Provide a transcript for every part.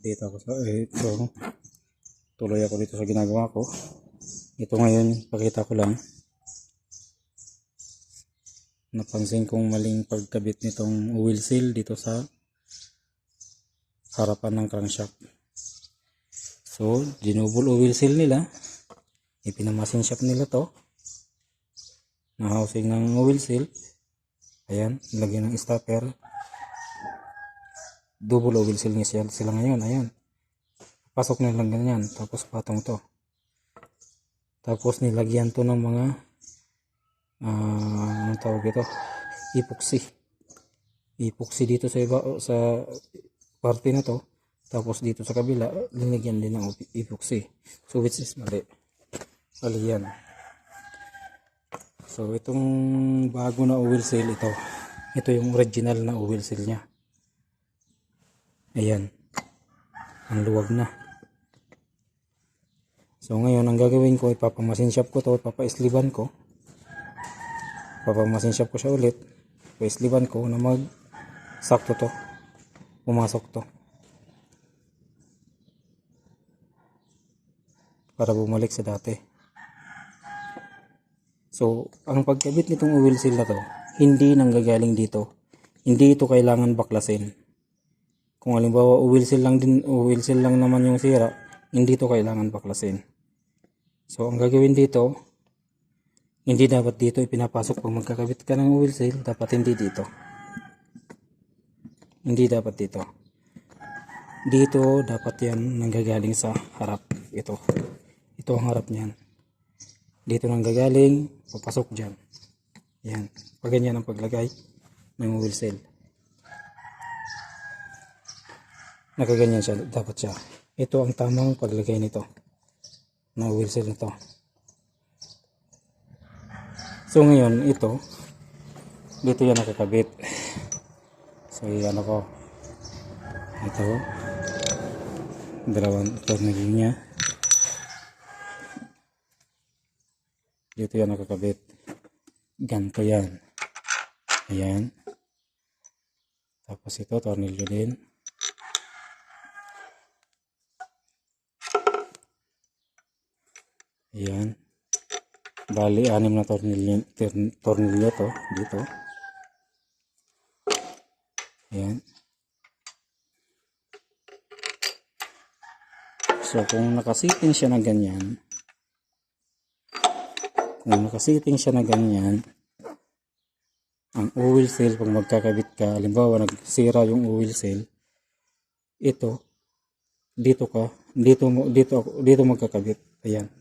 update ako sa ito. Tuloy ako dito sa ginagawa ko. Ito ngayon, pakita ko lang. Napansin kong maling pagkabit nitong oil seal dito sa harapan ng crankshaft. So, ginubol oil seal nila. Ipinamasin shop nila to. Na housing ng oil seal. Ayan, lagyan ng stopper. Double oil seal niya sila ngayon. Ayan. Pasok na lang ganyan. Tapos patong to. Tapos nilagyan to ng mga anong tawag ito? Epoxy. Epoxy dito sa iba, sa parte na to. Tapos dito sa kabila, linagyan din ng epoxy. So which is mali. Mali yan. So itong bago na oil seal ito. Ito yung original na oil seal niya. Ayan. Ang luwag na. So ngayon ang gagawin ko, ipapamasin shop ko to, papaisliban ko. Papamasin shop ko siya ulit. Paisliban ko na sakto to. Pumasok to. Para bumalik sa dati. So ang pagkabit nitong oil seal na to, hindi nanggagaling dito. Hindi ito kailangan baklasin. Kung halimbawa oil seal lang naman yung sira, hindi ito kailangan baklasin. So, ang gagawin dito, hindi dapat dito ipinapasok pag magkakabit ka ng oil seal, dapat hindi dito. Hindi dapat dito. Dito, dapat yan nanggagaling sa harap. Ito. Ito ang harap niyan. Dito nanggagaling, papasok dyan. Yan. Pag ganyan ang paglagay ng oil seal. Nakaganyan siya, dapat siya. Ito ang tamang paglagay nito. Na oil seal nito. So ngayon ito dito yan nakakabit. So yan ako. Ito dalawang tornilyo niya. Dito yan nakakabit. Ganito yan. Ayan. Tapos ito tornilyo din. Ayan. Bali, 6 na tornilyo to dito. Ayan. So, kung nakasiting siya na ganyan, ang oil seal, pag magkakabit ka, halimbawa nagsira yung oil seal, ito, dito magkakabit. Ayan.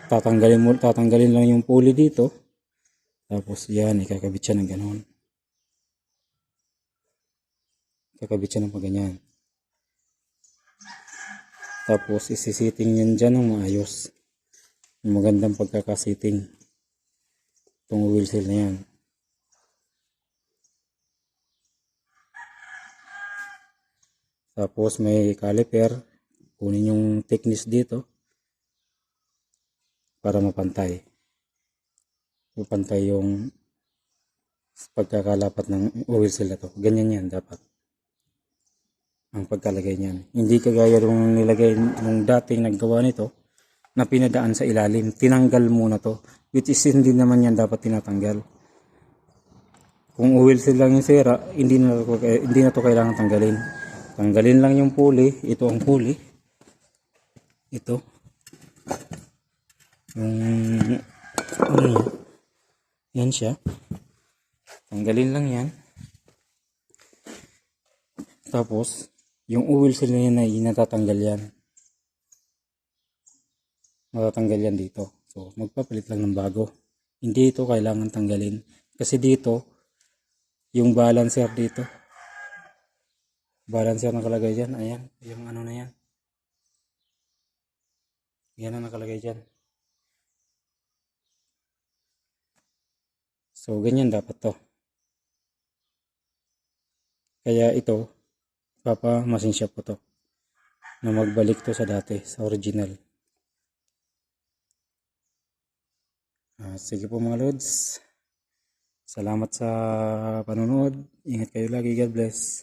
Tatanggalin lang yung pulley dito. Tapos yan, ikakabit siya ng ganoon. Ikakabit siya ng paganyan. Tapos isisiting yan dyan ng maayos. Yung magandang pagkakasiting. Itong oil seal na yan. Tapos may caliper. Kunin yung thickness dito. Para mapantay. Mapantay yung pagkakalapat ng oil seal na to. Ganyan yan dapat. Ang pagkalagay niyan. Hindi kagaya nung nilagay nung dating naggawa nito na pinadaan sa ilalim. Tinanggal muna to. Which is hindi naman yan dapat tinatanggal. Kung oil seal lang yung sira, hindi na to kailangan tanggalin. Tanggalin lang yung pulley. Ito ang pulley. Ito. Yan siya. Tanggalin lang yan. Tapos yung oil seal na yan ay natatanggal yan. Matatanggal yan dito. So magpapalit lang ng bago. Hindi ito kailangan tanggalin. Kasi dito yung balancer dito. Balancer nakalagay dyan. Ayan. Yung ano na yan. Yan ang nakalagay dyan. So, ganyan dapat to. Kaya ito, papamasin shop ko to. Na magbalik to sa dati, sa original. Sige po mga lods. Salamat sa panonood. Ingat kayo lagi. God bless.